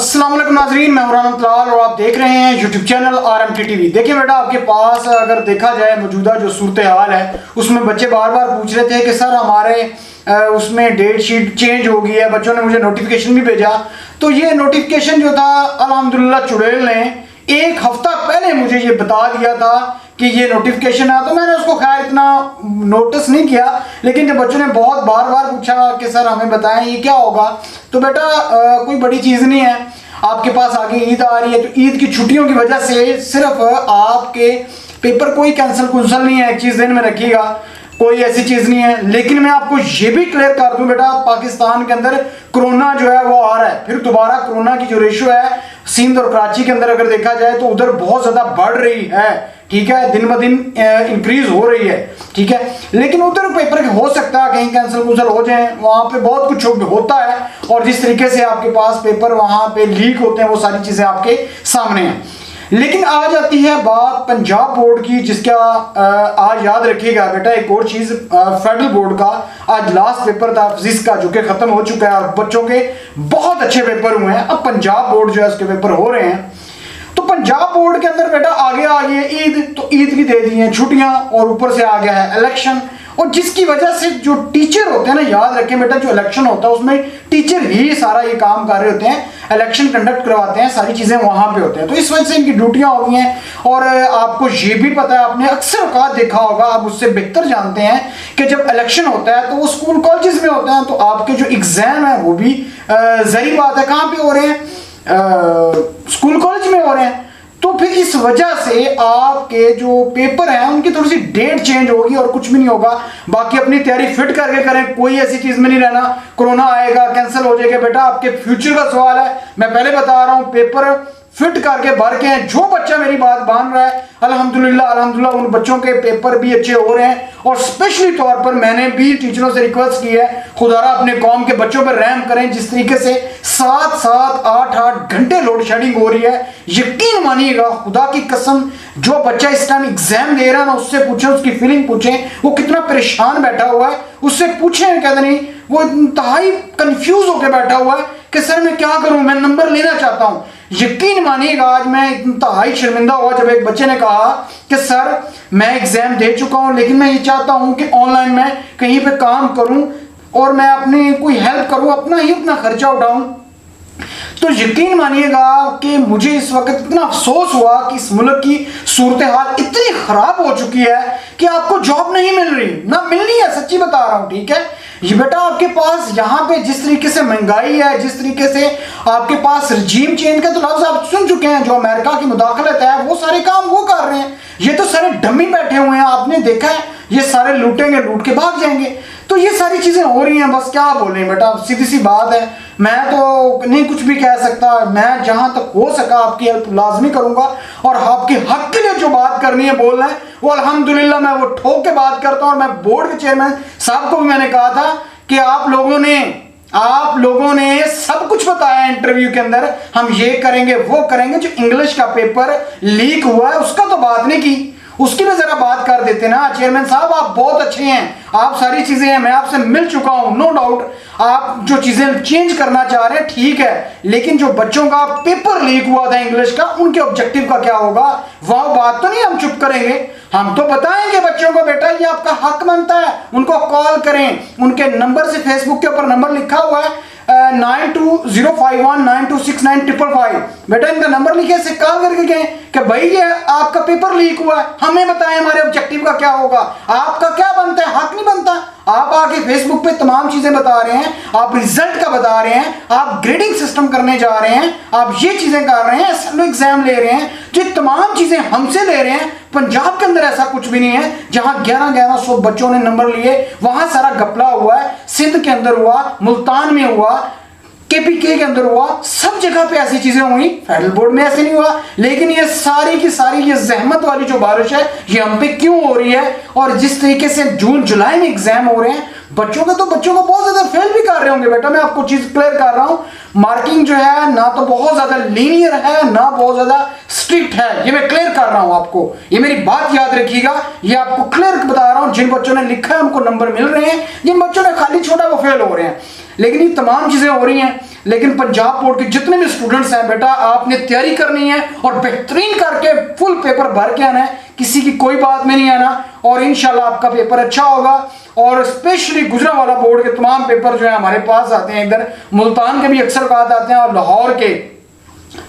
अस्सलाम वालेकुम नाजरीन, मैं उमरान तलाल और आप देख रहे हैं यूट्यूब चैनल RMT TV। देखिए बेटा, आपके पास अगर देखा जाए मौजूदा जो सूरत हाल है उसमें बच्चे बार बार पूछ रहे थे कि सर हमारे उसमें डेट शीट चेंज हो गई है। बच्चों ने मुझे नोटिफिकेशन भी भेजा, तो ये नोटिफिकेशन जो था अल्हम्दुलिल्लाह चुड़ैल ने एक हफ्ता पहले मुझे ये बता दिया था कि ये नोटिफिकेशन है। तो मैंने उसको खैर इतना नोटिस नहीं किया, लेकिन जब बच्चों ने बहुत बार बार पूछा कि सर हमें बताएं ये क्या होगा, तो बेटा कोई बड़ी चीज़ नहीं है। आपके पास आगे ईद आ रही है, तो ईद की छुट्टियों की वजह से सिर्फ आपके पेपर कोई कैंसिल कुंसल नहीं है। एक चीज़ ध्यान में रखिएगा, कोई ऐसी चीज़ नहीं है। लेकिन मैं आपको ये भी क्लियर कर दूं बेटा, पाकिस्तान के अंदर कोरोना जो है वो आ रहा है। फिर दोबारा कोरोना की जो रेशियो है सिंध और कराची के अंदर अगर देखा जाए तो उधर बहुत ज़्यादा बढ़ रही है, ठीक है, दिन ब दिन इंक्रीज हो रही है, ठीक है। लेकिन उधर पेपर हो सकता है कहीं कैंसिल कुंसल हो जाए, वहाँ पे बहुत कुछ होता है। और जिस तरीके से आपके पास पेपर वहाँ पे लीक होते हैं वो सारी चीज़ें आपके सामने हैं। लेकिन आज आती है बात पंजाब बोर्ड की, जिसका आज याद रखिएगा बेटा एक और चीज़, फेडरल बोर्ड का आज लास्ट पेपर था फिजिक्स का, जो कि ख़त्म हो चुका है और बच्चों के बहुत अच्छे पेपर हुए हैं। अब पंजाब बोर्ड जो है उसके पेपर हो रहे हैं। तो पंजाब बोर्ड के अंदर बेटा आगे आ गई है ईद, तो ईद की दे दी हैं छुट्टियां और ऊपर से आ गया है इलेक्शन। और जिसकी वजह से जो टीचर होते हैं ना, याद रखें बेटा, जो इलेक्शन होता है उसमें टीचर ही सारा ये काम कर रहे होते हैं, इलेक्शन कंडक्ट करवाते हैं, सारी चीज़ें वहाँ पे होते हैं। तो इस वजह से इनकी ड्यूटियाँ हो गई हैं। और आपको ये भी पता है, आपने अक्सर औकात देखा होगा, आप उससे बेहतर जानते हैं कि जब इलेक्शन होता है तो वो स्कूल कॉलेजेस में होते हैं, तो आपके जो एग्ज़ाम है वो भी ज़ाहिर बात है कहाँ पर हो रहे हैं, स्कूल कॉलेज में हो रहे हैं। तो फिर इस वजह से आपके जो पेपर हैं उनकी थोड़ी सी डेट चेंज होगी और कुछ भी नहीं होगा। बाकी अपनी तैयारी फिट करके करें, कोई ऐसी चीज में नहीं रहना कोरोना आएगा कैंसिल हो जाएगा। बेटा आपके फ्यूचर का सवाल है, मैं पहले बता रहा हूं, पेपर फिट करके भर के हैं। जो बच्चा मेरी बात मान रहा है अल्हम्दुलिल्लाह अल्हम्दुलिल्लाह उन बच्चों के पेपर भी अच्छे हो रहे हैं। और स्पेशली तौर पर मैंने भी टीचरों से रिक्वेस्ट की है, खुदारा अपने कौम के बच्चों पर रहम करें। जिस तरीके से 7-7, 8-8 घंटे लोड शेडिंग हो रही है, यकीन मानिएगा खुदा की कसम, जो बच्चा इस टाइम एग्जाम दे रहा है ना, उससे पूछें, उसकी फीलिंग पूछें, वो कितना परेशान बैठा हुआ है, उससे पूछें, कहते नहीं वो इंतहाई कंफ्यूज होकर बैठा हुआ है कि सर मैं क्या करूं, मैं नंबर लेना चाहता हूं। यकीन मानिएगा आज मैं इंतहाई शर्मिंदा हुआ जब एक बच्चे ने कहा कि सर मैं एग्जाम दे चुका हूं, लेकिन मैं ये चाहता हूं कि ऑनलाइन मैं कहीं पे काम करूं और मैं अपनी कोई हेल्प करूं, अपना ही अपना खर्चा उठाऊं। तो यकीन मानिएगा कि मुझे इस वक्त इतना अफसोस हुआ कि इस मुल्क की सूरत हाल इतनी खराब हो चुकी है कि आपको जॉब नहीं मिल रही, ना मिलनी है, सच्ची बता रहा हूं, ठीक है। ये बेटा आपके पास यहाँ पे जिस तरीके से महंगाई है, जिस तरीके से आपके पास रजीम चेंज का तो लफ्ज आप सुन चुके हैं, जो अमेरिका की मुदाखलत है वो सारे काम वो कर रहे हैं। ये तो सारे डम्मी बैठे हुए हैं, आपने देखा है, ये सारे लूटेंगे, लूट के भाग जाएंगे। तो ये सारी चीजें हो रही हैं, बस क्या बोले बेटा, सीधी सी बात है। मैं तो नहीं कुछ भी कह सकता, मैं जहां तक हो सका आपकी हेल्प लाजमी करूंगा और आपके हक के लिए जो बात करनी है बोलना है वो अल्हम्दुलिल्लाह मैं वो ठोक के बात करता हूं। और मैं बोर्ड के चेयरमैन साहब को भी मैंने कहा था कि आप लोगों ने सब कुछ बताया इंटरव्यू के अंदर, हम ये करेंगे वो करेंगे। जो इंग्लिश का पेपर लीक हुआ है उसका तो बात नहीं की, उसकी भी जरा बात कर देते ना। चेयरमैन साहब आप बहुत अच्छे हैं, आप सारी चीजें हैं, मैं आपसे मिल चुका हूं, नो डाउट। आप जो चीजें चेंज करना चाह रहे हैं ठीक है, लेकिन जो बच्चों का पेपर लीक हुआ था इंग्लिश का, उनके ऑब्जेक्टिव का क्या होगा, वह बात तो नहीं हम चुप करेंगे, हम तो बताएंगे बच्चों को बेटा ये आपका हक बनता है। उनको कॉल करें, उनके नंबर से, फेसबुक के ऊपर नंबर लिखा हुआ है 920519269555। बेटा इनका नंबर लिखे, से कॉल करके कहें कि भाई ये आपका पेपर लीक हुआ है, हमें बताएं हमारे ऑब्जेक्टिव का क्या होगा, आपका क्या बनता है, हक नहीं बनता। आप आके फेसबुक पे तमाम चीजें बता रहे हैं, आप रिजल्ट का बता रहे हैं, आप ग्रेडिंग सिस्टम करने जा रहे हैं, आप ये चीजें कर रहे हैं, एग्जाम ले रहे हैं, जो तमाम चीजें हमसे ले रहे हैं। पंजाब के अंदर ऐसा कुछ भी नहीं है जहां 1100 बच्चों ने नंबर लिए, वहां सारा घपला हुआ है। सिंध के अंदर हुआ, मुल्तान में हुआ, KPK के अंदर हुआ, सब जगह पे ऐसी चीजें हुई, फेडरल बोर्ड में ऐसे नहीं हुआ। लेकिन ये सारी की सारी ये जहमत वाली जो बारिश है ये हम पे क्यों हो रही है, और जिस तरीके से जून जुलाई में एग्जाम हो रहे हैं बच्चों को बहुत ज्यादा फेल भी कर रहे होंगे बेटा, मैं आपको चीज क्लियर कर रहा हूं। मार्किंग जो है ना तो बहुत ज्यादा लीनियर है ना बहुत ज्यादा स्ट्रिक्ट है, ये मैं क्लियर कर रहा हूं आपको, ये मेरी बात याद रखिएगा, ये आपको क्लियर बता रहा हूं। जिन बच्चों ने लिखा है उनको नंबर मिल रहे हैं, जिन बच्चों ने खाली छोड़ा वो फेल हो रहे हैं, लेकिन ये तमाम चीजें हो रही हैं। लेकिन पंजाब बोर्ड के जितने भी स्टूडेंट्स हैं बेटा, आपने तैयारी करनी है और बेहतरीन करके फुल पेपर भर के आना है, किसी की कोई बात में नहीं आना, और इंशाल्लाह आपका पेपर अच्छा होगा। और स्पेशली गुजरांवाला बोर्ड के तमाम पेपर जो है हमारे पास आते हैं, इधर मुल्तान के भी अक्सर बात आते हैं और लाहौर के,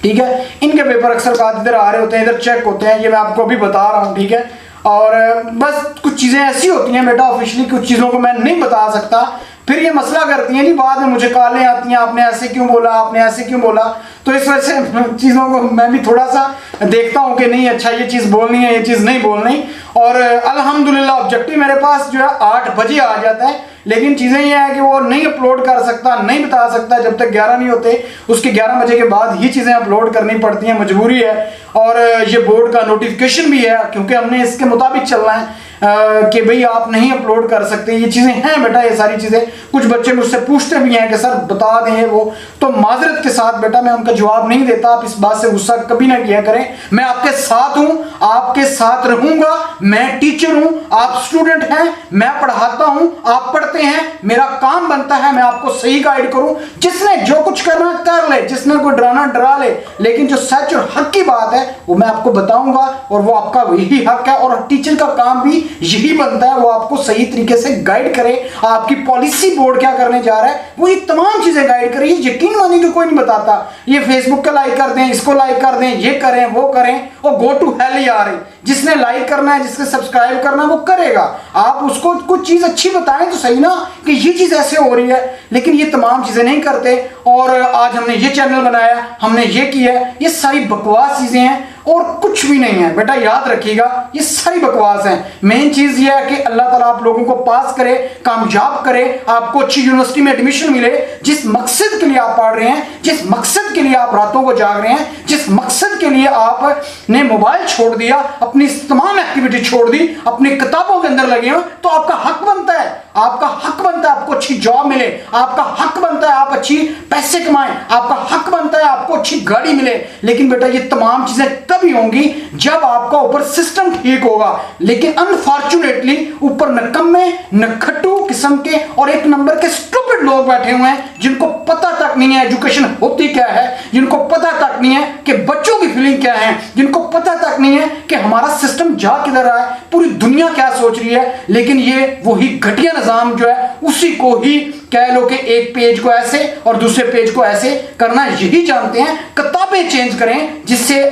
ठीक है, इनके पेपर अक्सर बात इधर आ रहे होते हैं, इधर चेक होते हैं, ये मैं आपको अभी बता रहा हूँ, ठीक है। और बस कुछ चीजें ऐसी होती हैं बेटा ऑफिशियली, कुछ चीजों को मैं नहीं बता सकता, फिर ये मसला करती हैं, नहीं बाद में मुझे कॉलें आती हैं, आपने ऐसे क्यों बोला, आपने ऐसे क्यों बोला। तो इस वजह से चीज़ों को मैं भी थोड़ा सा देखता हूँ कि नहीं अच्छा ये चीज़ बोलनी है, ये चीज़ नहीं बोलनी। और अल्हम्दुलिल्लाह ऑब्जेक्टिव मेरे पास जो है 8 बजे आ जाता है, लेकिन चीज़ें ये है कि वो नहीं अपलोड कर सकता, नहीं बता सकता जब तक 11 नहीं होते, उसके 11 बजे के बाद ही चीज़ें अपलोड करनी पड़ती हैं, मजबूरी है। और ये बोर्ड का नोटिफिकेशन भी है, क्योंकि हमने इसके मुताबिक चलना है कि भाई आप नहीं अपलोड कर सकते, ये चीज़ें हैं बेटा, ये सारी चीज़ें। कुछ बच्चे मुझसे पूछते भी हैं कि सर बता दें वो, तो माजरत के साथ बेटा मैं उनका जवाब नहीं देता, आप इस बात से गुस्सा कभी ना किया करें। मैं आपके साथ हूं, आपके साथ रहूंगा, मैं टीचर हूं, आप स्टूडेंट हैं, मैं पढ़ाता हूं, आप पढ़ते हैं, मेरा काम बनता है मैं आपको सही गाइड करूं। जिसने जो कुछ करना कर ले, जिसने कोई डराना डरा ले, लेकिन जो सच और हक की बात है वो मैं आपको बताऊंगा, और वो आपका यही हक है। और टीचर का काम भी यही बनता है, वो आपको सही तरीके से गाइड करे, आपकी पॉलिसी बोर्ड क्या करने जा रहा है वो ये तमाम चीजें गाइड करे। यकीन मानिए कि कोई नहीं बताता, ये फेसबुक का लाइक कर दें, इसको लाइक कर दें, ये करें वो करें, और गो टू हेल ही आ रही। जिसने लाइक करना है, जिसने सब्सक्राइब करना है वो करेगा, आप उसको कुछ चीज अच्छी बताएं तो सही ना कि ये चीज ऐसे हो रही है, लेकिन ये तमाम चीजें नहीं करते। और आज हमने ये चैनल बनाया, हमने ये किया, ये सारी बकवास चीजें हैं और कुछ भी नहीं है बेटा, याद रखिएगा ये सारी बकवास है। मेन चीज ये है कि अल्लाह ताला आप लोगों को पास करे, कामयाब करे, आपको अच्छी यूनिवर्सिटी में एडमिशन मिले, जिस मकसद के लिए आप पढ़ रहे हैं, जिस मकसद के लिए आप रातों को जाग रहे हैं, जिस मकसद के लिए आपने मोबाइल छोड़ दिया, अपनी तमाम एक्टिविटी छोड़ दी, अपनी किताबों के अंदर लगे हो, तो आपका हक बनता है, आपका हक बनता है आपको अच्छी जॉब मिले, आपका हक बनता है आप अच्छी पैसे कमाएं, आपका हक बनता है आपको अच्छी गाड़ी मिले। लेकिन बेटा ये तमाम चीजें तभी होंगी जब आपका ऊपर सिस्टम ठीक होगा। लेकिन अनफॉर्चुनेटली ऊपर नकम्मे नखट्टू किस्म के और एक नंबर के स्टूपिड लोग बैठे हुए हैं, जिनको पता तक नहीं है एजुकेशन होती क्या है, जिनको पता तक नहीं है कि बच्चों की फीलिंग क्या है, जिनको पता तक नहीं है कि हमारा सिस्टम जा किधर रहा है, पूरी दुनिया क्या सोच रही है। लेकिन ये वही घटिया निजाम जो है उसी को ही कह लो कि एक पेज को ऐसे और दूसरे पेज को ऐसे करना यही जानते हैं। किताबें चेंज करें जिससे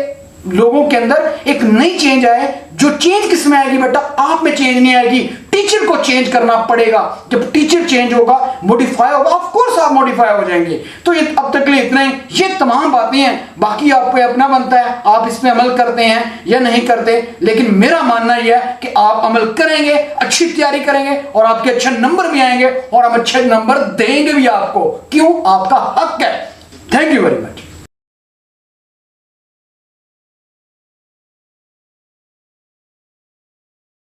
लोगों के अंदर एक नई चेंज आए। जो चेंज किस में आएगी बेटा, आप में चेंज नहीं आएगी, टीचर को चेंज करना पड़ेगा। जब टीचर चेंज होगा, मॉडिफाई होगा, ऑफ कोर्स आप मॉडिफाई हो जाएंगे। तो ये अब तक के लिए इतना ही, ये तमाम बातें हैं, बाकी आप पे अपना बनता है आप इस पे अमल करते हैं या नहीं करते। लेकिन मेरा मानना यह है कि आप अमल करेंगे, अच्छी तैयारी करेंगे और आपके अच्छे नंबर भी आएंगे और हम अच्छे नंबर देंगे भी आपको। क्यों? आपका हक है। Thank you very much.